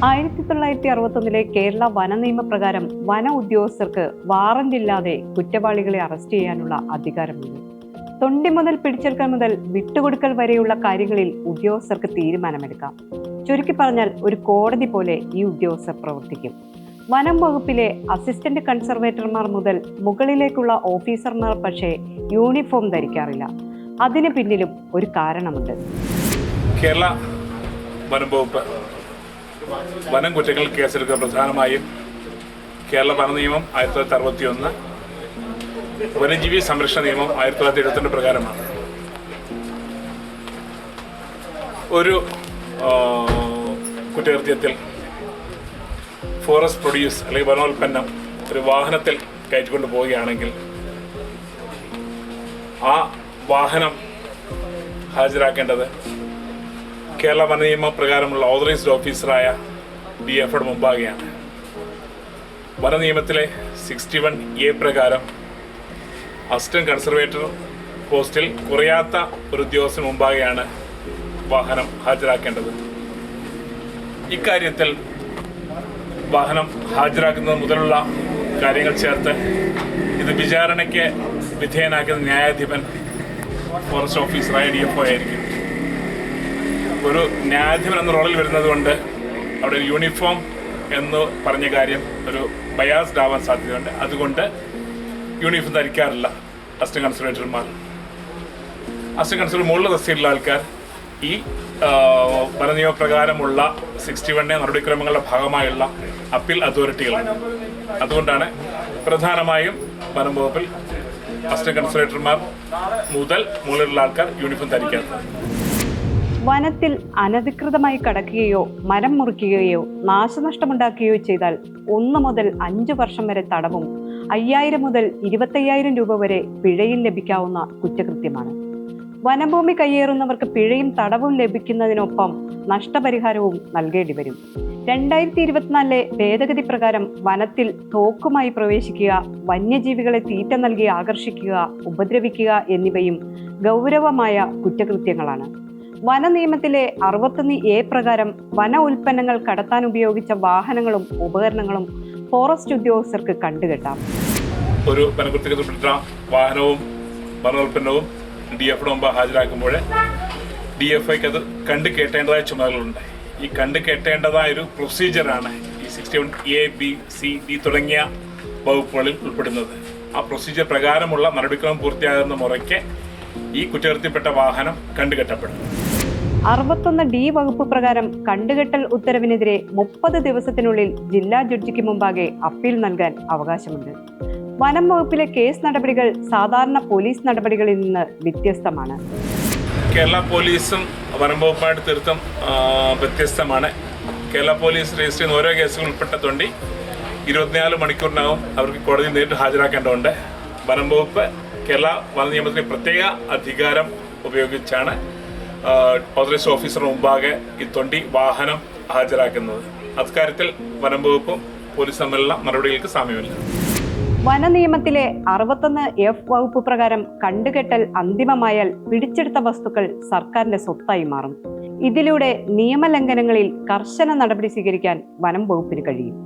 1961 കേരള വന നിയമപ്രകാരം വന ഉദ്യോഗസ്ഥർക്ക് വാറന്റില്ലാതെ കുറ്റവാളികളെ അറസ്റ്റ് ചെയ്യാനുള്ള അധികാരമുണ്ട്. തൊണ്ടി മുതൽ പിടിച്ചെടുക്കൽ മുതൽ വിട്ടുകൊടുക്കൽ വരെയുള്ള കാര്യങ്ങളിൽ ഉദ്യോഗസ്ഥർക്ക് തീരുമാനമെടുക്കാം. ചുരുക്കി പറഞ്ഞാൽ ഒരു കോടതി പോലെ ഈ ഉദ്യോഗസ്ഥർ പ്രവർത്തിക്കും. വനം വകുപ്പിലെ അസിസ്റ്റന്റ് കൺസർവേറ്റർമാർ മുതൽ മുകളിലേക്കുള്ള ഓഫീസർമാർ പക്ഷേ യൂണിഫോം ധരിക്കാറില്ല. അതിന് പിന്നിലും ഒരു കാരണമുണ്ട്. കേരള വനം വകുപ്പ് വനം കുറ്റങ്ങൾ കേസെടുക്കുക പ്രധാനമായും കേരള വന നിയമം 1961, വന്യജീവി സംരക്ഷണ നിയമം 1972 പ്രകാരമാണ്. ഒരു കുറ്റകൃത്യത്തിൽ ഫോറസ്റ്റ് പ്രൊഡ്യൂസ് അല്ലെങ്കിൽ വനോൽപ്പന്നം ഒരു വാഹനത്തിൽ കയറ്റിക്കൊണ്ട് പോവുകയാണെങ്കിൽ ആ വാഹനം ഹാജരാക്കേണ്ടത് കേരള വന നിയമ പ്രകാരമുള്ള ഓതറൈസ്ഡ് ഓഫീസറായ DFOയുടെ മുമ്പാകെയാണ്. വന നിയമത്തിലെ 61A പ്രകാരം അസിസ്റ്റന്റ് കൺസർവേറ്റർ പോസ്റ്റിൽ കുറയാത്ത ഒരു ഉദ്യോഗസ്ഥന് മുമ്പാകെയാണ് വാഹനം ഹാജരാക്കേണ്ടത്. ഇക്കാര്യത്തിൽ വാഹനം ഹാജരാക്കുന്നത് മുതലുള്ള കാര്യങ്ങൾ ചേർത്ത് ഇത് വിചാരണയ്ക്ക് വിധേയനാക്കുന്ന ന്യായാധിപൻ ഫോറസ്റ്റ് ഓഫീസറായ DFO ആയിരിക്കും. ഒരു ന്യായാധിപൻ എന്ന റോളിൽ വരുന്നത് കൊണ്ട് അവിടെ യൂണിഫോം എന്ന് പറഞ്ഞ കാര്യം ഒരു ബയാസ്ഡ് ആവാൻ സാധ്യതയുണ്ട്. അതുകൊണ്ട് യൂണിഫോം ധരിക്കാറില്ല അസിസ്റ്റന്റ് കൺസർവേറ്റർമാർ. അസിസ്റ്റന്റ് കൺസർവേറ്റർ മുകളിൽ തസ്തിയിലുള്ള ആൾക്കാർ ഈ വന നിയമപ്രകാരമുള്ള 61 നടപടിക്രമങ്ങളുടെ ഭാഗമായുള്ള അപ്പീൽ അതോറിറ്റികളാണ്. അതുകൊണ്ടാണ് പ്രധാനമായും വനം വകുപ്പിൽ അസിസ്റ്റന്റ് കൺസർവേറ്റർമാർ മുതൽ മുകളിലുള്ള ആൾക്കാർ യൂണിഫോം ധരിക്കാത്തത്. വനത്തിൽ അനധികൃതമായി കടക്കുകയോ മരം മുറിക്കുകയോ നാശനഷ്ടമുണ്ടാക്കുകയോ ചെയ്താൽ 1 മുതൽ 5 വർഷം വരെ തടവും 5000 മുതൽ 25,000 രൂപ വരെ പിഴയും ലഭിക്കാവുന്ന കുറ്റകൃത്യമാണ്. വനഭൂമി കയ്യേറുന്നവർക്ക് പിഴയും തടവും ലഭിക്കുന്നതിനൊപ്പം നഷ്ടപരിഹാരവും നൽകേണ്ടി വരും. 2024 ഭേദഗതി പ്രകാരം വനത്തിൽ തോക്കുമായി പ്രവേശിക്കുക, വന്യജീവികളെ തീറ്റ നൽകി ആകർഷിക്കുക, ഉപദ്രവിക്കുക എന്നിവയും ഗൗരവമായ കുറ്റകൃത്യങ്ങളാണ്. വന നിയമത്തിലെ 61A പ്രകാരം വന ഉൽപ്പന്നങ്ങൾ കടത്താൻ ഉപയോഗിച്ച വാഹനങ്ങളും ഉപകരണങ്ങളും ഫോറസ്റ്റ് ഉദ്യോഗസ്ഥർക്ക് കണ്ടുകെട്ടാം. ഒരു വനകുറ്റകൃത്യത്തിൽപ്പെട്ട വാഹനവും വനോൽപ്പന്നവും DFOയുടെ മുമ്പ് ഹാജരാക്കുമ്പോൾ DFOയ്ക്ക് അത് കണ്ടു കേട്ടേണ്ടതായ ചുമതലകളുണ്ട്. ഈ കണ്ടു കേട്ടേണ്ടതായ ഒരു പ്രൊസീജിയറാണ് ഈ 61A, B, C, D തുടങ്ങിയ വകുപ്പുകളിൽ ഉൾപ്പെടുന്നത്. ആ പ്രൊസീജിയർ പ്രകാരമുള്ള നടപടിക്രമം പൂർത്തിയാകുന്ന മുറയ്ക്ക് ഈ കുറ്റകൃത്യപ്പെട്ട വാഹനം കണ്ടുകെട്ടപ്പെടും. 61D വകുപ്പ് പ്രകാരം കണ്ടുകെട്ടൽ ഉത്തരവിനെതിരെ 30 ദിവസത്തിനുള്ളിൽ ജില്ലാ ജഡ്ജിക്ക് മുമ്പാകെ അപ്പീൽ നൽകാൻ അവകാശമുണ്ട്. വനം വകുപ്പിലെ കേസ് നടപടികൾ സാധാരണ പോലീസ് നടപടികളിൽ നിന്ന് വ്യത്യസ്തമാണ്. കേരള പോലീസും വനം വകുപ്പായിട്ട് തീർത്തും വ്യത്യസ്തമാണ്. കേരള പോലീസ് രജിസ്റ്റർ ചെയ്യുന്ന ഓരോ കേസുകൾ ഉൾപ്പെട്ടതുകൊണ്ട് 24 മണിക്കൂറിനകം അവർക്ക് കോടതിയിൽ നേരിട്ട് ഹാജരാക്കേണ്ടതുണ്ട്. വനം വകുപ്പ് കേരള വന നിയമത്തിലെ പ്രത്യേക അധികാരം ഉപയോഗിച്ചാണ് ഓതറൈസ്ഡ് ഓഫീസർ മുമ്പാകെ ഈ തൊണ്ടി വാഹനം ഹാജരാക്കുന്നത്. അക്കാര്യത്തിൽ വനം വകുപ്പും പോലീസ് തമ്മിലുള്ള നടപടികൾക്ക് സാമ്യമില്ല. വന നിയമത്തിലെ 61F വകുപ്പ് പ്രകാരം കണ്ടുകെട്ടൽ അന്തിമമായാൽ പിടിച്ചെടുത്ത വസ്തുക്കൾ സർക്കാരിന്റെ സ്വത്തായി മാറും. ഇതിലൂടെ നിയമലംഘനങ്ങളിൽ കർശന നടപടി സ്വീകരിക്കാൻ വനം വകുപ്പിന് കഴിയും.